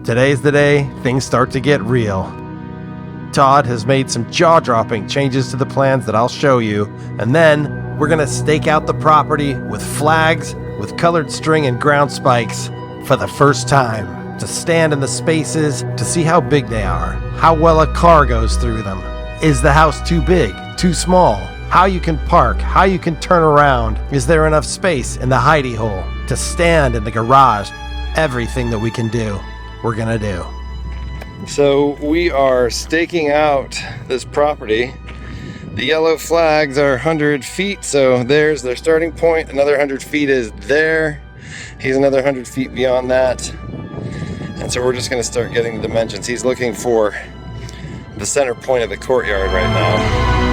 Today's the day things start to get real. Todd has made some jaw-dropping changes to the plans that I'll show you, and then we're gonna stake out the property with flags, with colored string and ground spikes for the first time, to stand in the spaces to see how big they are, how well a car goes through them. Is the house too big, too small? How you can park, how you can turn around. Is there enough space in the hidey hole to stand in the garage? Everything that we can do, we're gonna do. So we are staking out this property. The yellow flags are 100 feet, so there's their starting point. Another 100 feet is there. He's another 100 feet beyond that. And so we're just gonna start getting the dimensions. He's looking for the center point of the courtyard right now.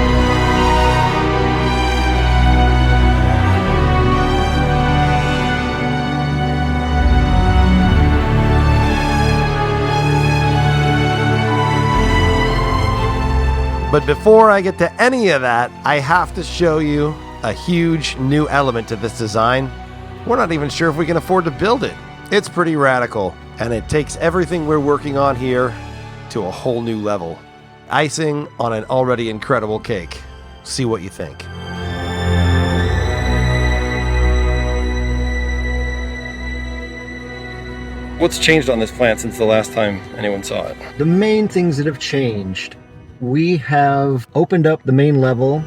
But before I get to any of that, I have to show you a huge new element to this design. We're not even sure if we can afford to build it. It's pretty radical, and it takes everything we're working on here to a whole new level. Icing on an already incredible cake. See what you think. What's changed on this plan since the last time anyone saw it? The main things that have changed: we have opened up the main level,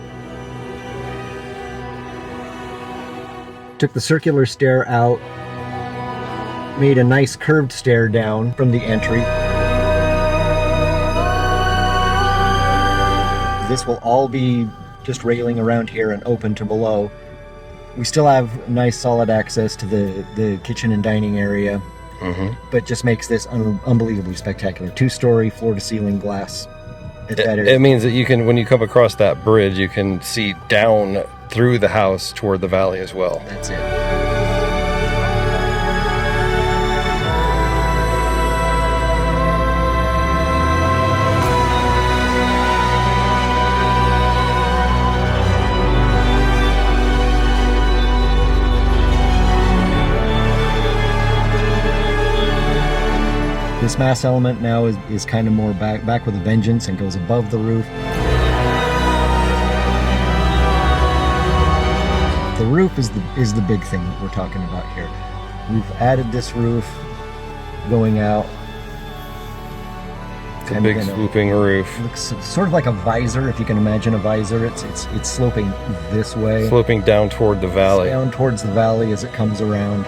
took the circular stair out, made a nice curved stair down from the entry. This will all be just railing around here and open to below. We still have nice solid access to the kitchen and dining area, but just makes this unbelievably spectacular. 2-story floor-to-ceiling glass. It means that you can, when you come across that bridge, you can see down through the house toward the valley as well. That's it. This mass element now is kind of more back with a vengeance and goes above the roof. The roof is the big thing that we're talking about here. We've added this roof going out. It's a big swooping roof. It looks sort of like a visor, if you can imagine a visor. It's sloping this way. Sloping down toward the valley. Down towards the valley as it comes around.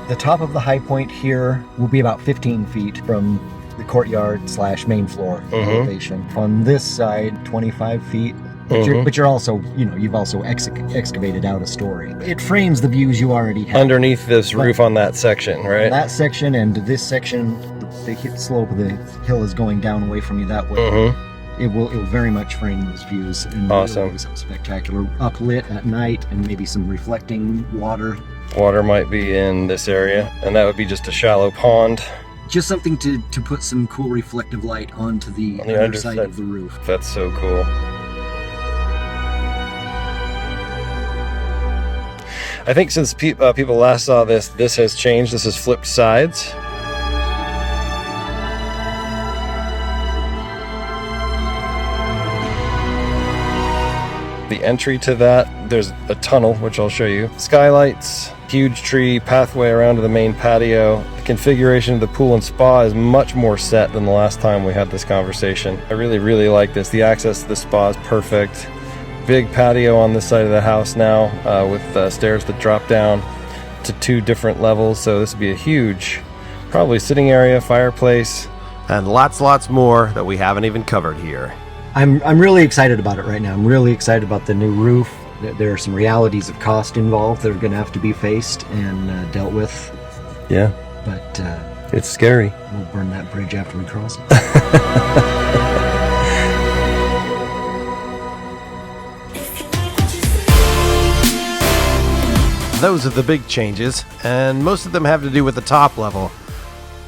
The top of the high point here will be about 15 feet from the courtyard / main floor elevation. On this side, 25 feet. But you're also, you've also excavated out a story. It frames the views you already have. Underneath this roof on that section, right? That section and this section, the slope of the hill is going down away from you that way. It will very much frame those views. And awesome. Really spectacular. Uplit at night and maybe some reflecting water. Water might be in this area, and that would be just a shallow pond. Just something to put some cool reflective light onto the underside of the roof. That's so cool. I think since people last saw this has changed. This is flipped sides. The entry to that, there's a tunnel, which I'll show you. Skylights, huge tree, pathway around to the main patio. The configuration of the pool and spa is much more set than the last time we had this conversation. I really, really like this. The access to the spa is perfect. Big patio on this side of the house now with stairs that drop down to 2 different levels. So this would be a huge, probably sitting area, fireplace, and lots more that we haven't even covered here. I'm really excited about it right now. I'm really excited about the new roof. There are some realities of cost involved that are going to have to be faced and dealt with. Yeah. But it's scary. We'll burn that bridge after we cross it. Those are the big changes, and most of them have to do with the top level.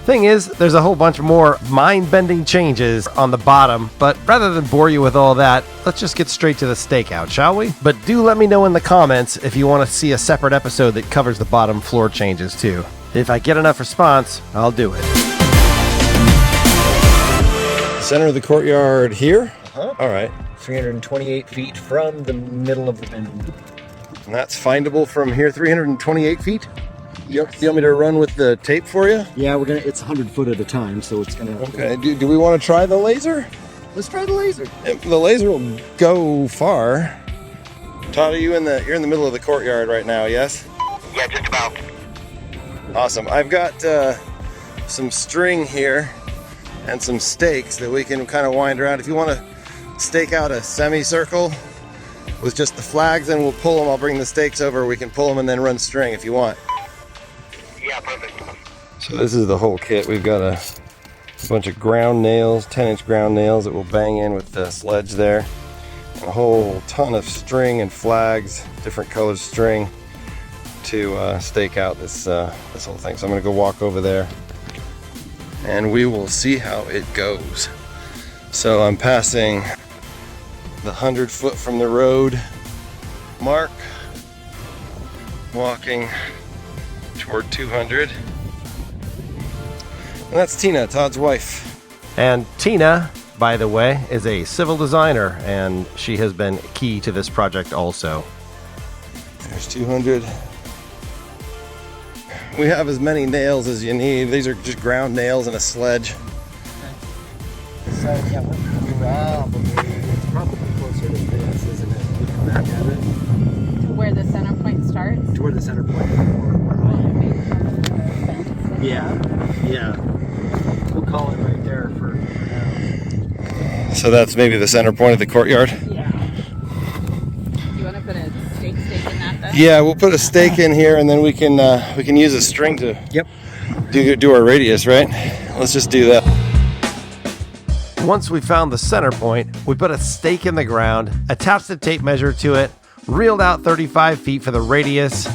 Thing is, there's a whole bunch more mind-bending changes on the bottom, but rather than bore you with all that, let's just get straight to the stakeout, shall we? But do let me know in the comments if you want to see a separate episode that covers the bottom floor changes too. If I get enough response, I'll do it. Center of the courtyard here? Uh-huh. All right. 328 feet from the middle of the bin. And that's findable from here, 328 feet? You want me to run with the tape for you? Yeah, it's 100 foot at a time, so it's gonna... Okay, do we want to try the laser? Let's try the laser. The laser will go far. Todd, you're in the middle of the courtyard right now, yes? Yeah, just about. Awesome. I've got some string here and some stakes that we can kind of wind around. If you want to stake out a semicircle with just the flags, then we'll pull them. I'll bring the stakes over. We can pull them and then run string if you want. Yeah, perfect. So this is the whole kit. We've got a bunch of ground nails, 10-inch ground nails that we'll bang in with the sledge there. And a whole ton of string and flags, different colored string to stake out this whole thing. So I'm gonna go walk over there and we will see how it goes. So I'm passing the 100 foot from the road mark, walking toward 200. And that's Tina, Todd's wife. And Tina, by the way, is a civil designer, and she has been key to this project also. There's 200. We have as many nails as you need. These are just ground nails and a sledge. So yeah, it's probably closer to this, isn't it? We come back at it. To where the center point starts? To where the center point is. Yeah. We'll call it right there for now. So that's maybe the center point of the courtyard? Yeah. Do you want to put a stake in that then? Yeah, we'll put a stake in here and then we can use a string to do our radius, right? Let's just do that. Once we found the center point, we put a stake in the ground, attached the tape measure to it, reeled out 35 feet for the radius,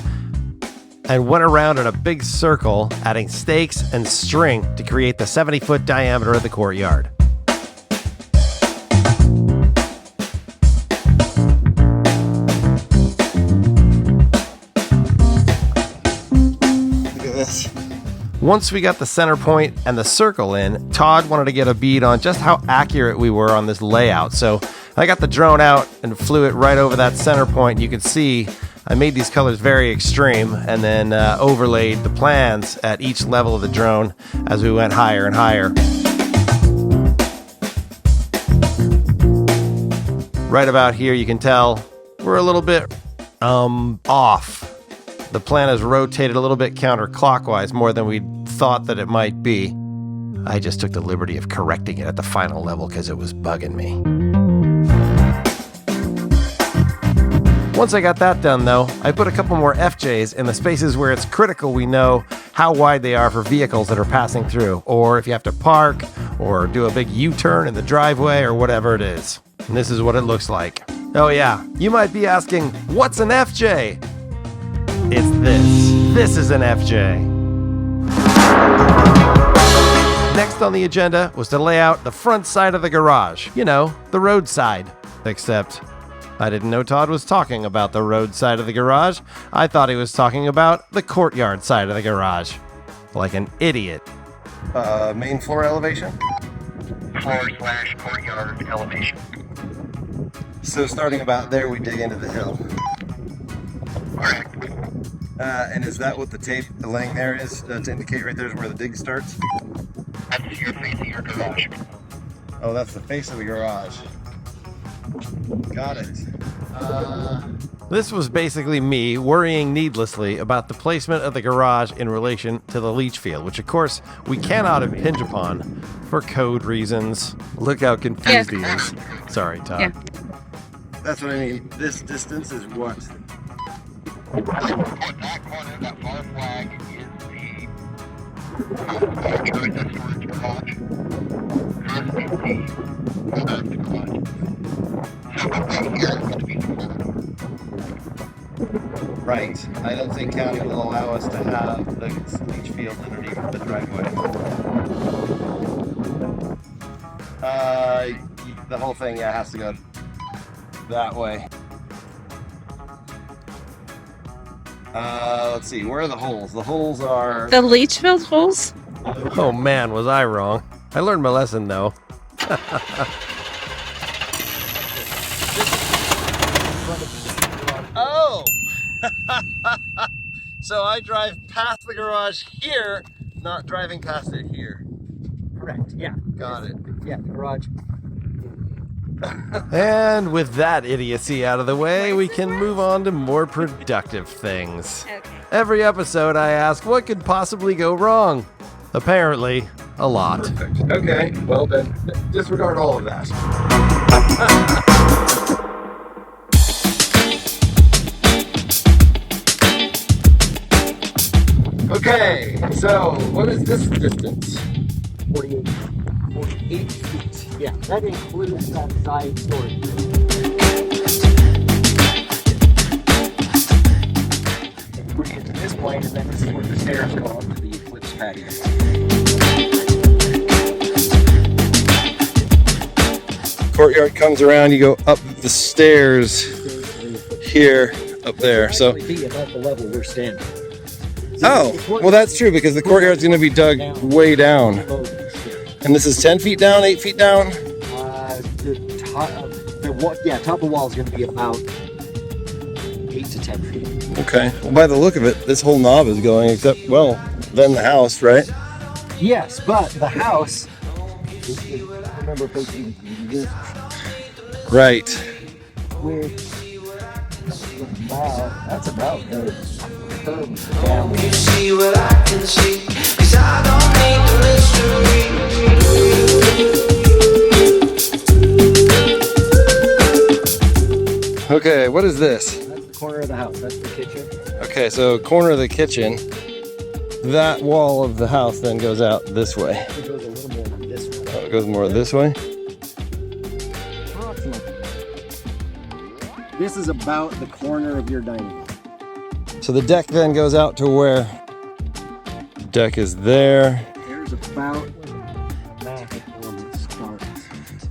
and went around in a big circle, adding stakes and string to create the 70-foot diameter of the courtyard. Look at this. Once we got the center point and the circle in, Todd wanted to get a bead on just how accurate we were on this layout. So I got the drone out and flew it right over that center point. You can see I made these colors very extreme and then overlaid the plans at each level of the drone as we went higher and higher. Right about here, you can tell we're a little bit off. The plan is rotated a little bit counterclockwise more than we thought that it might be. I just took the liberty of correcting it at the final level because it was bugging me. Once I got that done though, I put a couple more FJs in the spaces where it's critical we know how wide they are for vehicles that are passing through, or if you have to park, or do a big U-turn in the driveway, or whatever it is. And this is what it looks like. Oh yeah, you might be asking, what's an FJ? It's this. This is an FJ. Next on the agenda was to lay out the front side of the garage. You know, the road side. Except I didn't know Todd was talking about the road side of the garage. I thought he was talking about the courtyard side of the garage. Like an idiot. Main floor elevation? Floor/courtyard elevation. So starting about there, we dig into the hill. Correct. And is that what the tape laying there is to indicate right there is where the dig starts? That's your facing your garage. Oh, that's the face of the garage. Got it. This was basically me worrying needlessly about the placement of the garage in relation to the leach field, which of course we cannot impinge upon for code reasons. Look how confused he is. Sorry, Todd. Yeah. That's what I mean. This distance is what? That corner, that far flag is the storage garage. This is the garage. So right here is going to be the corner. Right. I don't think county will allow us to have the leach field underneath the driveway. The whole thing, yeah, has to go that way. Let's see, where are the holes? The holes are... The leach field holes? Oh man, was I wrong. I learned my lesson though. Oh! So I drive past the garage here, not driving past it here. Correct, yeah. Got it. Yeah, the garage. And with that idiocy out of the way, we can move on to more productive things. Okay. Every episode I ask, what could possibly go wrong? Apparently, a lot. Perfect. Okay, well then, disregard all of that. Okay, so what is this distance? 48 feet. Yeah, that includes that side storage. We're getting to this point, and then this is where the stairs go up to the eclipse patio. Courtyard comes around, you go up the stairs here, up there. So, be about the level we're standing. oh, well that's true because the courtyard's going to be dug way down. And this is 10 feet down, 8 feet down? Top of wall is going to be about 8 to 10 feet. Okay. Well, by the look of it, this whole knob is going, except, well, then the house, right? Yes, but the house, remember posting this Right. with that's about the curve down. You see what I can see, 'cause I don't need the mystery. Okay, what is this? That's the corner of the house. That's the kitchen. Okay, so corner of the kitchen. That wall of the house then goes out this way. It goes a little more this way. Oh, it goes more this way? This is about the corner of your dining room. So the deck then goes out to where? Deck is there. There's about that element starts.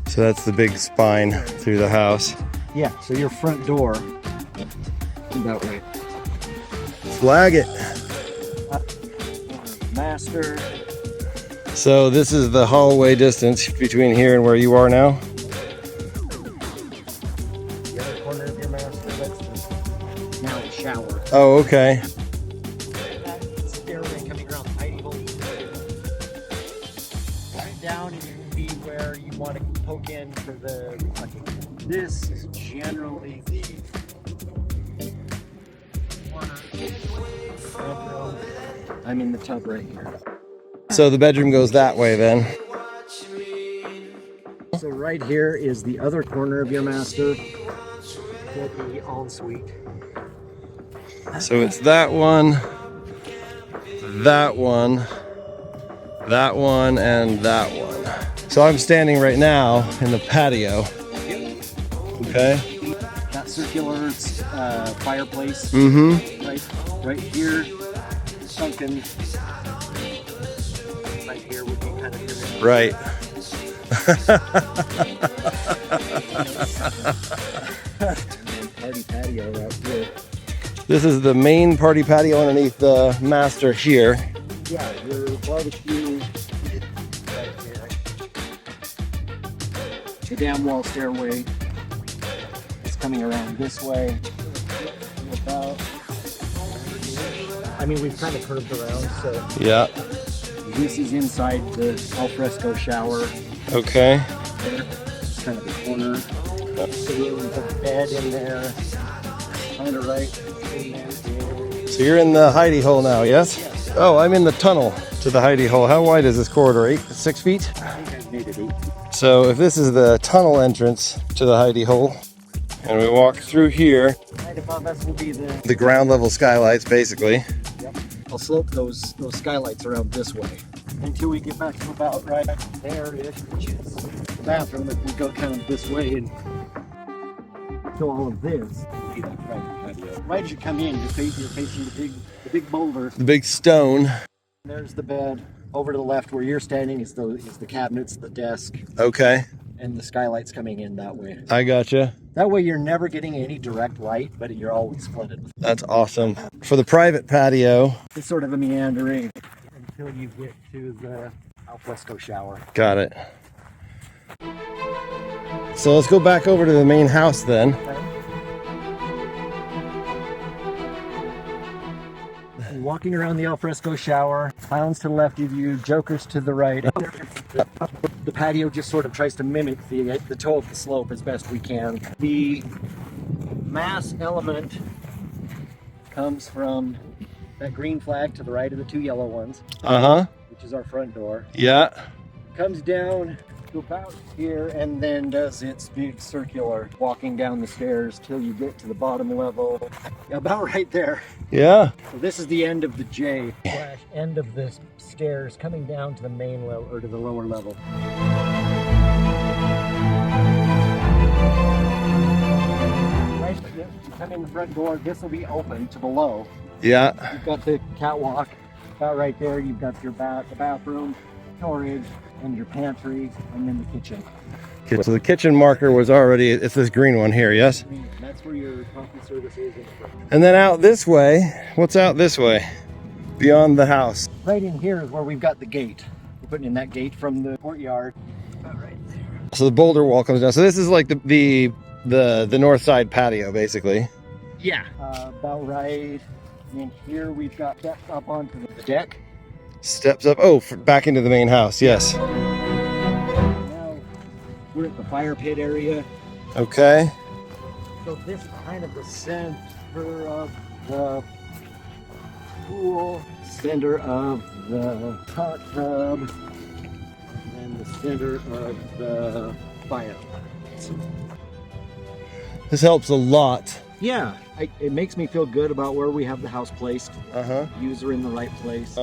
So that's the big spine through the house. Yeah, so your front door is about right. Flag it. Master. So this is the hallway distance between here and where you are now? The other corner of your master, that's the now the shower. Oh, okay. That stairway coming around the hidey hole. Right down and it will be where you want to poke in for the this is generally the corner. I'm in the tub right here. So the bedroom goes that way then. So right here is the other corner of your master. The ensuite. So it's that one, that one, that one, and that one. So I'm standing right now in the patio. Okay. That circular fireplace. Mm-hmm. Right here, sunken. Right here would be kind of your Right. party patio right here. This is the main party patio underneath the master here. Yeah, your barbecue right here. The down wall stairway is coming around this way. About, I mean, we've kind of curved around, so Yeah. this is inside the alfresco shower. Okay. There, kind of the corner. So we put the bed in there. Kind of right in there. So you're in the hidey hole now, yes? Yes. Oh, I'm in the tunnel to the hidey hole. How wide is this corridor? 6 feet? I think I've made it 8 feet. So if this is the tunnel entrance to the hidey hole, and we walk through here, Right above us will be the ground level skylights basically. Yep. I'll slope those skylights around this way until we get back to about right there-ish, which is the bathroom. If we go kind of this way and to all of this, will be that private patio. Right as you come in, you're facing the big boulder. The big stone. There's the bed. Over to the left where you're standing is the cabinets, the desk, Okay, and the skylight's coming in that way. I gotcha. That way you're never getting any direct light, but you're always flooded. That's awesome. For the private patio, It's sort of a meandering until you get to the alfresco shower. got it. So let's go back over to the main house then. And walking around the alfresco shower, clowns to the left of you, jokers to the right. The patio just sort of tries to mimic the toe of the slope as best we can. The mass element comes from that green flag to the right of the two yellow ones, which is our front door. Yeah. Comes down to about here and then does its big circular walking down the stairs till you get to the bottom level, about right there. Yeah. So this is the end of the J slash end of the stairs coming down to the main level or to the lower level. Right, you come in the front door, this will be open to below. Yeah. You've got the catwalk about right there. You've got your the bathroom, storage, and your pantry, and then the kitchen. Okay, so the kitchen marker was already, it's this green one here, yes? That's where your coffee service is. And then out this way, what's out this way? Beyond the house. Right in here is where we've got the gate. We're putting in that gate from the courtyard. About right there. So the boulder wall comes down. So this is like the north side patio, basically. Yeah. About right. And here we've got steps up onto the deck. Steps up, back into the main house, yes. Now we're at the fire pit area. Okay. So this is kind of the center of the pool, center of the hot tub, and then the center of the fire. This helps a lot. Yeah, it makes me feel good about where we have the house placed. Views are in the right place.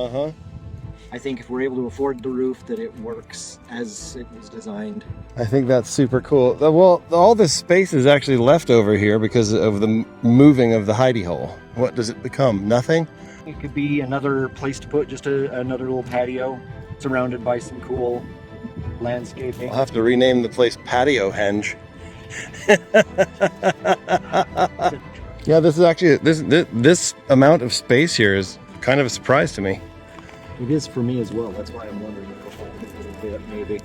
I think if we're able to afford the roof, that it works as it was designed. I think that's super cool. Well, all this space is actually left over here because of the moving of the hidey hole. What does it become? Nothing? It could be another place to put just another little patio surrounded by some cool landscaping. I'll have to rename the place Patio Henge. Yeah, this is actually, this amount of space here is kind of a surprise to me. It is for me as well. That's why I'm wondering if we'll hold it a little bit, maybe.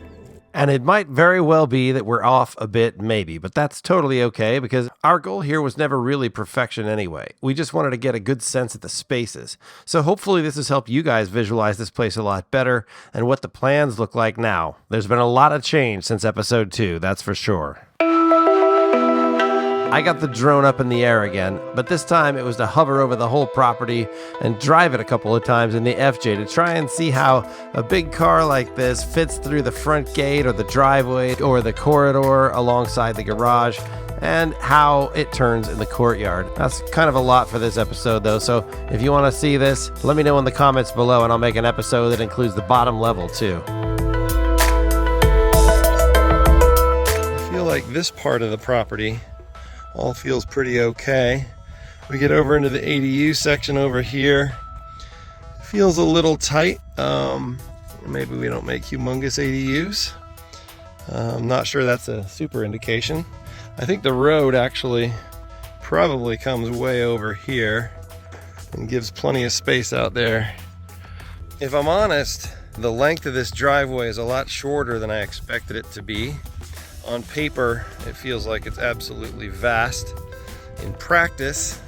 And it might very well be that we're off a bit, maybe, but that's totally okay because our goal here was never really perfection anyway. We just wanted to get a good sense of the spaces. So hopefully this has helped you guys visualize this place a lot better and what the plans look like now. There's been a lot of change since episode 2, that's for sure. I got the drone up in the air again, but this time it was to hover over the whole property and drive it a couple of times in the FJ to try and see how a big car like this fits through the front gate or the driveway or the corridor alongside the garage and how it turns in the courtyard. That's kind of a lot for this episode though, so if you want to see this, let me know in the comments below and I'll make an episode that includes the bottom level too. I feel like this part of the property all feels pretty okay. We get over into the ADU section over here. Feels a little tight. Maybe we don't make humongous ADUs. I'm not sure that's a super indication. I think the road actually probably comes way over here and gives plenty of space out there. If I'm honest, the length of this driveway is a lot shorter than I expected it to be. On paper, it feels like it's absolutely vast. In practice,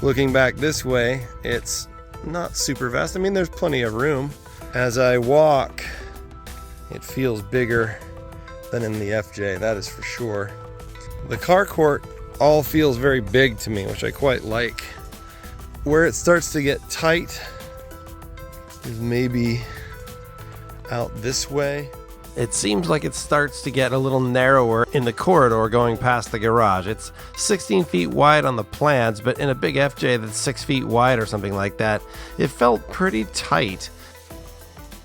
looking back this way, it's not super vast. I mean, there's plenty of room. As I walk, it feels bigger than in the FJ, that is for sure. The carport all feels very big to me, which I quite like. Where it starts to get tight is maybe out this way. It seems like it starts to get a little narrower in the corridor going past the garage. It's 16 feet wide on the plans, but in a big FJ that's 6 feet wide or something like that, it felt pretty tight.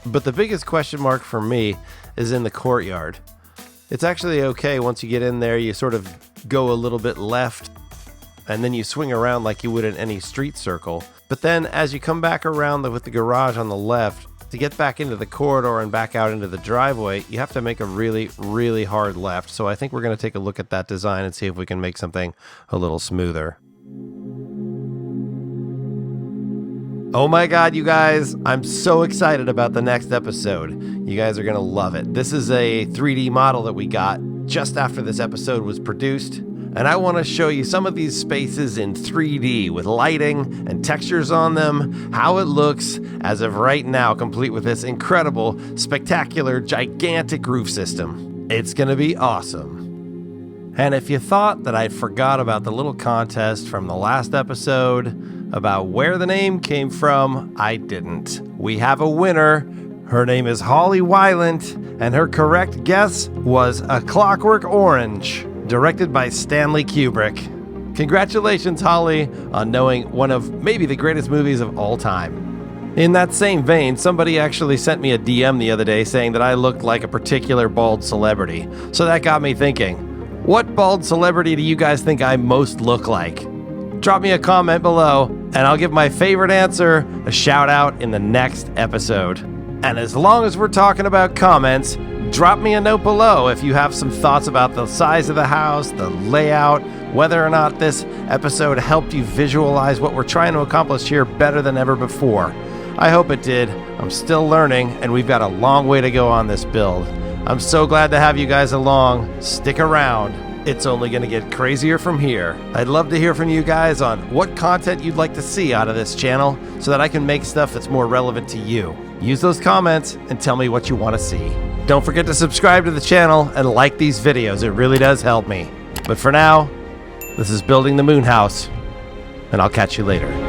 But the biggest question mark for me is in the courtyard. It's actually okay once you get in there, you sort of go a little bit left, and then you swing around like you would in any street circle. But then as you come back around with the garage on the left, To get back into the corridor and back out into the driveway, you have to make a really, really hard left. So I think we're going to take a look at that design and see if we can make something a little smoother. Oh my God, you guys, I'm so excited about the next episode. You guys are going to love it. This is a 3D model that we got just after this episode was produced. And I want to show you some of these spaces in 3D with lighting and textures on them, how it looks as of right now, complete with this incredible, spectacular, gigantic roof system. It's going to be awesome. And if you thought that I forgot about the little contest from the last episode about where the name came from, I didn't. We have a winner. Her name is Holly Weiland, and her correct guess was A Clockwork Orange, directed by Stanley Kubrick. Congratulations, Holly, on knowing one of maybe the greatest movies of all time. In that same vein, somebody actually sent me a DM the other day saying that I looked like a particular bald celebrity. So that got me thinking, what bald celebrity do you guys think I most look like? Drop me a comment below, and I'll give my favorite answer a shout out in the next episode. And as long as we're talking about comments, drop me a note below if you have some thoughts about the size of the house, the layout, whether or not this episode helped you visualize what we're trying to accomplish here better than ever before. I hope it did. I'm still learning, and we've got a long way to go on this build. I'm so glad to have you guys along. Stick around. It's only going to get crazier from here. I'd love to hear from you guys on what content you'd like to see out of this channel so that I can make stuff that's more relevant to you. Use those comments and tell me what you want to see. Don't forget to subscribe to the channel and like these videos. It really does help me. But for now, this is Building the Moon House, and I'll catch you later.